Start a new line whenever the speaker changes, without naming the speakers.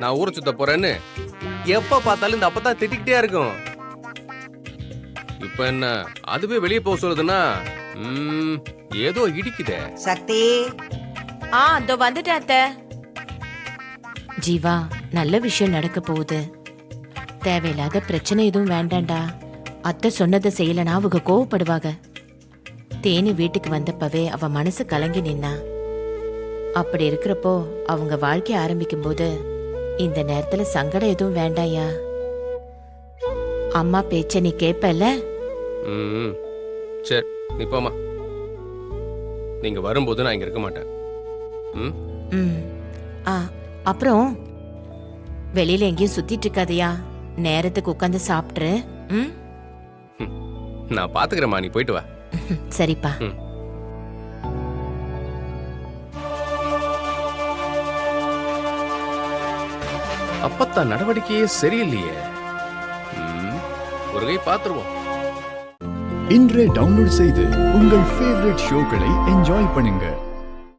நான் ஊரை சுத்த போறேன்னு எப்ப பார்த்தாலும் இந்த அப்பதான் திட்டிக்கிட்டே இருக்கும். இப்ப என்ன அதுவே வெளியே போக சொல்லுதுன்னா ஏதோ இடிக்குதே.
சக்தி,
அதோ வந்துட்டேன் அத்தை. ஜீவா, நல்ல விஷயம் நடக்க போகுது. தேவையில்லாத பிரச்சனை எதுவும் வேண்டாண்டா. அத்தை சொன்னதை செய்யலனா அவங்க கோவப்படுவாங்க. தேனி வீட்டுக்கு வந்தப்பவே அவ மனசு கலங்கி நின்னா. அப்படி இருக்கிறப்போ அவங்க வாழ்க்கைய ஆரம்பிக்கும் போது இந்த நேரத்துல சங்கடம் எதுவும் வேண்டாயா. அம்மா பேச்ச நீ கேப்பல.
சரி, நீ போமா. நீங்க வரும்போது நான் இங்க இருக்க மாட்டேன்.
அப்புறம் வெளியில எங்கேயும் சுத்திட்டு இருக்காதயா. நேரத்துக்கு உட்காந்து சாப்பிட்டுரு.
நான் பாத்துக்கிறேம்மா, நீ போயிட்டு வா.
சரிப்பா.
அப்பத்தான் நடவடிக்கையே சரியில்லையே. ஒரு கை பாத்துருவோம்.
இன்றே டவுன்லோட் செய்து உங்கள் ஃபேவரட் ஷோக்களை என்ஜாய் பண்ணுங்க.